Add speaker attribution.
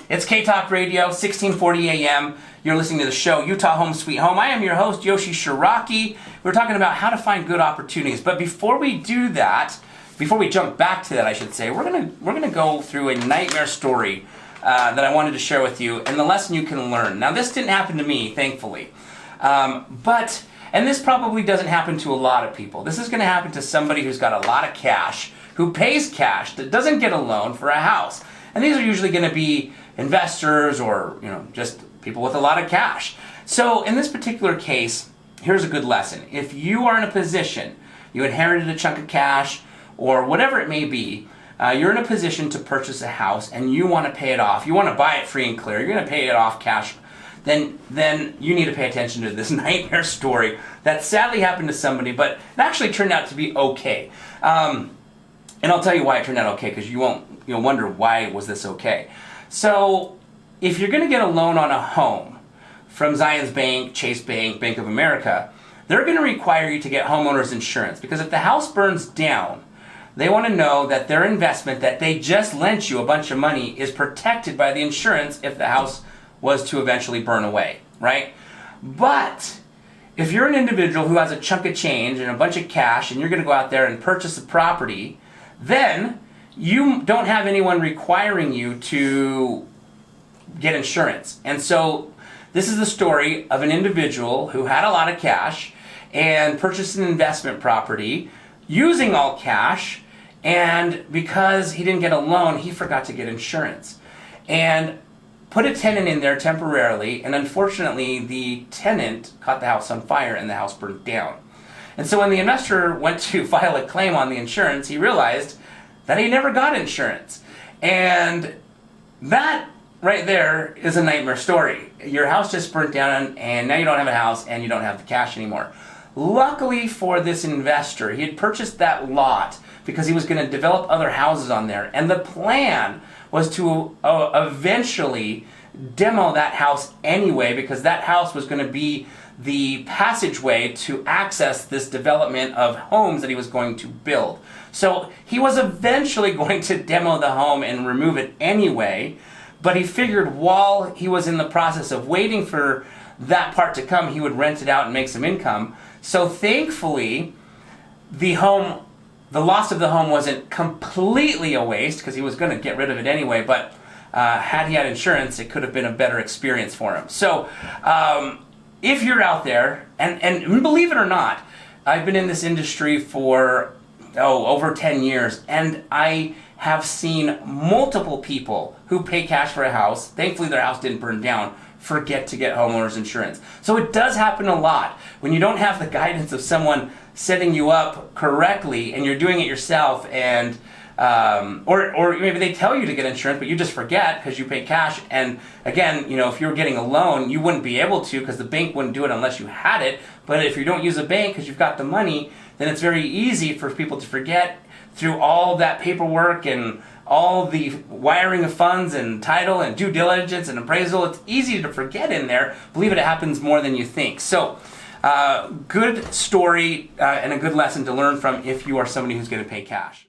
Speaker 1: It's K-Talk Radio, 1640 AM. You're listening to the show, Utah Home Sweet Home. I am your host, Yoshi Shiraki. We're talking about how to find good opportunities. But before we do that, before we jump back to that, I should say, we're gonna go through a nightmare story that I wanted to share with you and the lesson you can learn. Now, this didn't happen to me, thankfully. And this probably doesn't happen to a lot of people. This is gonna happen to somebody who's got a lot of cash, who pays cash, that doesn't get a loan for a house. And these are usually going to be investors or, just people with a lot of cash. So in this particular case, here's a good lesson. If you are in a position, you inherited a chunk of cash or whatever it may be, you're in a position to purchase a house and you want to pay it off. You want to buy it free and clear. You're going to pay it off cash. Then you need to pay attention to this nightmare story that sadly happened to somebody, but it actually turned out to be okay. And I'll tell you why it turned out okay, because you'll wonder why was this okay. So if you're going to get a loan on a home from Zions Bank, Chase Bank, Bank of America, they're going to require you to get homeowners insurance, because if the house burns down, they want to know that their investment that they just lent you a bunch of money is protected by the insurance if the house was to eventually burn away, right? But if you're an individual who has a chunk of change and a bunch of cash and you're going to go out there and purchase a property, then you don't have anyone requiring you to get insurance. And so this is the story of an individual who had a lot of cash and purchased an investment property using all cash, and because he didn't get a loan, he forgot to get insurance and put a tenant in there temporarily, and unfortunately the tenant caught the house on fire and the house burned down. And so when the investor went to file a claim on the insurance, he realized that he never got insurance. And that right there is a nightmare story. Your house just burnt down and now you don't have a house and you don't have the cash anymore. Luckily for this investor, he had purchased that lot because he was going to develop other houses on there. And the plan was to eventually demo that house anyway, because that house was going to be the passageway to access this development of homes that he was going to build. So he was eventually going to demo the home and remove it anyway, but he figured while he was in the process of waiting for that part to come, he would rent it out and make some income. So thankfully, the loss of the home wasn't completely a waste, because he was going to get rid of it anyway, but had he had insurance, it could have been a better experience for him. So if you're out there, and believe it or not, I've been in this industry for over 10 years, and I have seen multiple people who pay cash for a house, thankfully their house didn't burn down, forget to get homeowners insurance. So it does happen a lot. When you don't have the guidance of someone setting you up correctly and you're doing it yourself, and or maybe they tell you to get insurance, but you just forget because you pay cash. And again, if you were getting a loan, you wouldn't be able to, because the bank wouldn't do it unless you had it. But if you don't use a bank because you've got the money, then it's very easy for people to forget through all that paperwork and all the wiring of funds and title and due diligence and appraisal. It's easy to forget in there. Believe it happens more than you think. So good story and a good lesson to learn from if you are somebody who's going to pay cash.